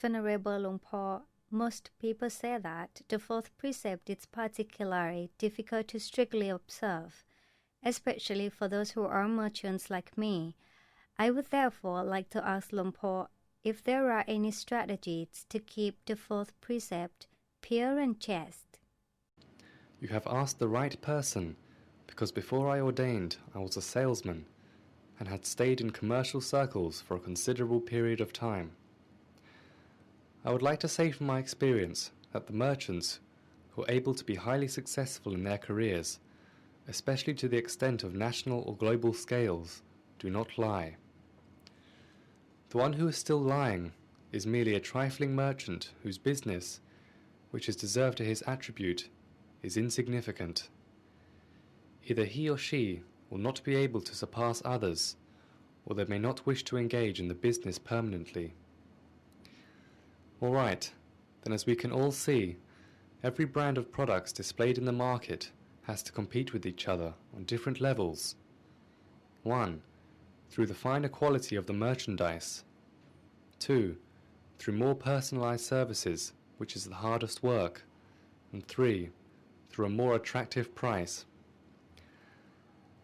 Venerable Luang Phor, most people say that the fourth precept is particularly difficult to strictly observe, especially for those who are merchants like me. I would therefore like to ask Luang Phor if there are any strategies to keep the fourth precept pure and chaste. You have asked the right person, because before I ordained I was a salesman and had stayed in commercial circles for a considerable period of time. I would like to say from my experience that the merchants who are able to be highly successful in their careers, especially to the extent of national or global scales, do not lie. The one who is still lying is merely a trifling merchant whose business, which is deserved to his attribute, is insignificant. Either he or she will not be able to surpass others, or they may not wish to engage in the business permanently. All right, then, as we can all see, every brand of products displayed in the market has to compete with each other on different levels. 1. Through the finer quality of the merchandise. 2. Through more personalized services, which is the hardest work. And 3. Through a more attractive price.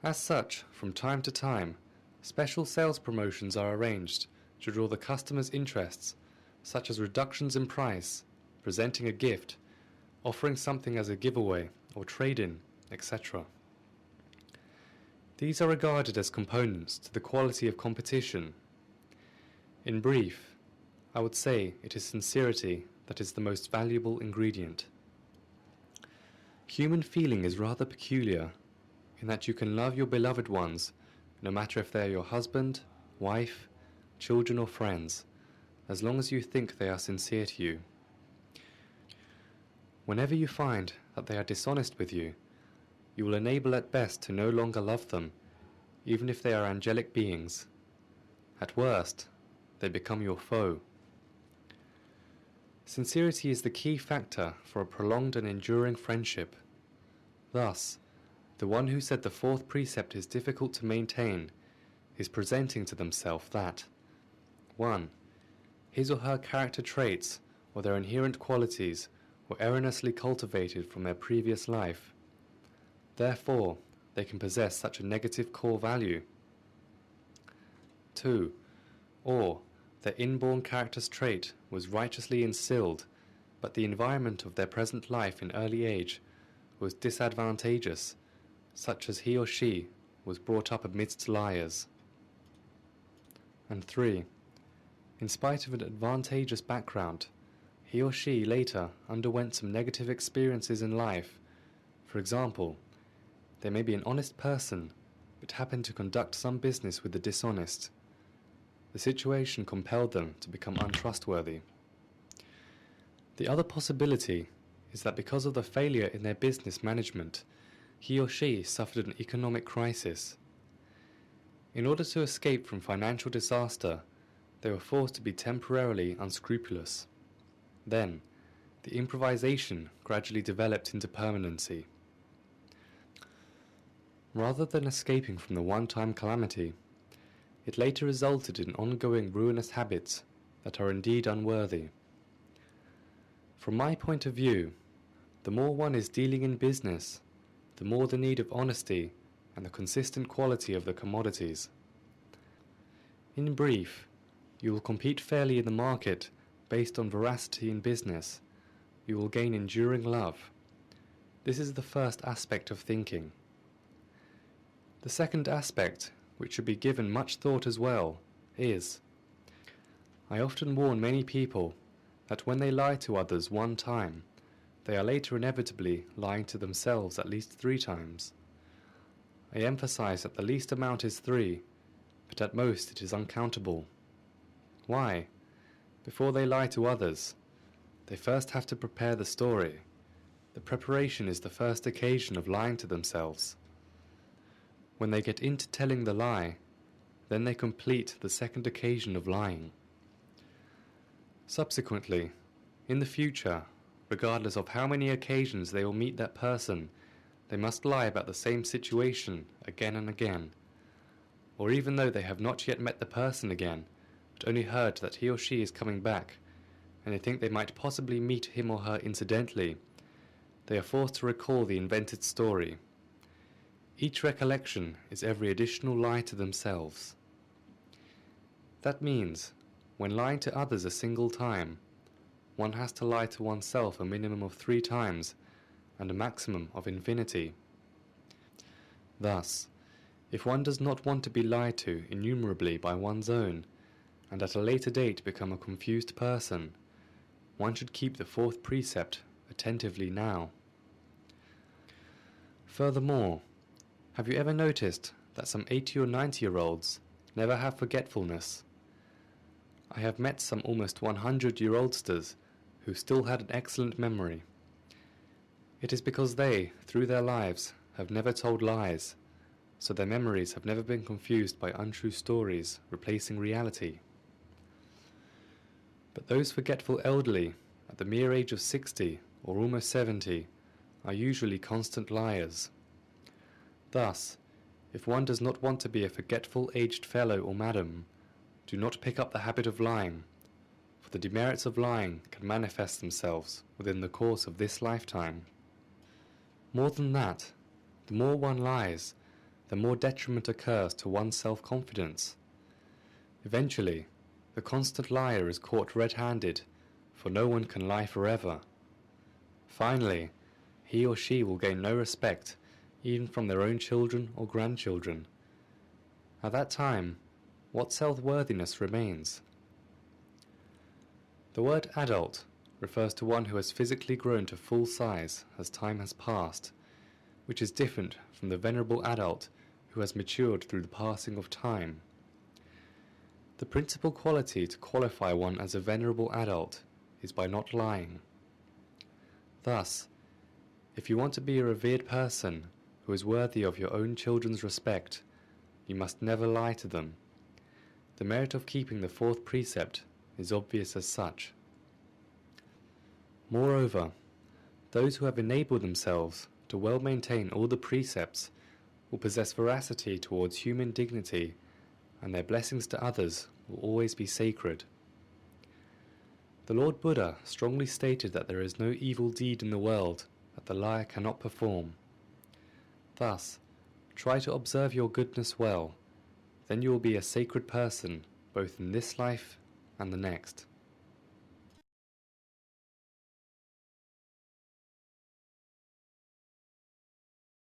As such, from time to time, special sales promotions are arranged to draw the customer's interests, such as reductions in price, presenting a gift, offering something as a giveaway or trade-in, etc. These are regarded as components to the quality of competition. In brief, I would say it is sincerity that is the most valuable ingredient. Human feeling is rather peculiar, in that you can love your beloved ones, no matter if they are your husband, wife, children or friends, as long as you think they are sincere to you. Whenever you find that they are dishonest with you, you will enable at best to no longer love them, even if they are angelic beings. At worst, they become your foe. Sincerity is the key factor for a prolonged and enduring friendship. Thus, the one who said the fourth precept is difficult to maintain is presenting to themselves that 1. His or her character traits or their inherent qualities were erroneously cultivated from their previous life. Therefore, they can possess such a negative core value. 2. Or their inborn character's trait was righteously instilled, but the environment of their present life in early age was disadvantageous, such as he or she was brought up amidst liars. And 3. In spite of an advantageous background, he or she later underwent some negative experiences in life. For example, they may be an honest person, but happened to conduct some business with the dishonest. The situation compelled them to become untrustworthy. The other possibility is that because of the failure in their business management, he or she suffered an economic crisis. In order to escape from financial disaster, they were forced to be temporarily unscrupulous. Then, the improvisation gradually developed into permanency. Rather than escaping from the one-time calamity, it later resulted in ongoing ruinous habits that are indeed unworthy. From my point of view, the more one is dealing in business, the more the need of honesty and the consistent quality of the commodities. In brief, you will compete fairly in the market based on veracity in business. You will gain enduring love. This is the first aspect of thinking. The second aspect, which should be given much thought as well, is, I often warn many people that when they lie to others one time, they are later inevitably lying to themselves at least 3 times. I emphasize that the least amount is 3, but at most it is uncountable. Why? Before they lie to others, they first have to prepare the story. The preparation is the first occasion of lying to themselves. When they get into telling the lie, then they complete the second occasion of lying. Subsequently, in the future, regardless of how many occasions they will meet that person, they must lie about the same situation again and again. Or even though they have not yet met the person again, but only heard that he or she is coming back, and they think they might possibly meet him or her incidentally, they are forced to recall the invented story. Each recollection is every additional lie to themselves. That means, when lying to others a single time, one has to lie to oneself a minimum of 3 times and a maximum of infinity. Thus, if one does not want to be lied to innumerably by one's own, and at a later date become a confused person, one should keep the 4th precept attentively now. Furthermore, have you ever noticed that some 80 or 90-year-olds never have forgetfulness? I have met some almost 100-year-oldsters who still had an excellent memory. It is because they, through their lives, have never told lies, so their memories have never been confused by untrue stories replacing reality. But those forgetful elderly, at the mere age of 60 or almost 70, are usually constant liars. Thus, if one does not want to be a forgetful aged fellow or madam, do not pick up the habit of lying, for the demerits of lying can manifest themselves within the course of this lifetime. More than that, the more one lies, the more detriment occurs to one's self-confidence. Eventually, the constant liar is caught red-handed, for no one can lie forever. Finally, he or she will gain no respect, even from their own children or grandchildren. At that time, what self-worthiness remains? The word adult refers to one who has physically grown to full size as time has passed, which is different from the venerable adult who has matured through the passing of time. The principal quality to qualify one as a venerable adult is by not lying. Thus, if you want to be a revered person who is worthy of your own children's respect, you must never lie to them. The merit of keeping the 4th precept is obvious as such. Moreover, those who have enabled themselves to well maintain all the precepts will possess veracity towards human dignity, and their blessings to others will always be sacred. The Lord Buddha strongly stated that there is no evil deed in the world that the liar cannot perform. Thus, try to observe your goodness well, then you will be a sacred person both in this life and the next.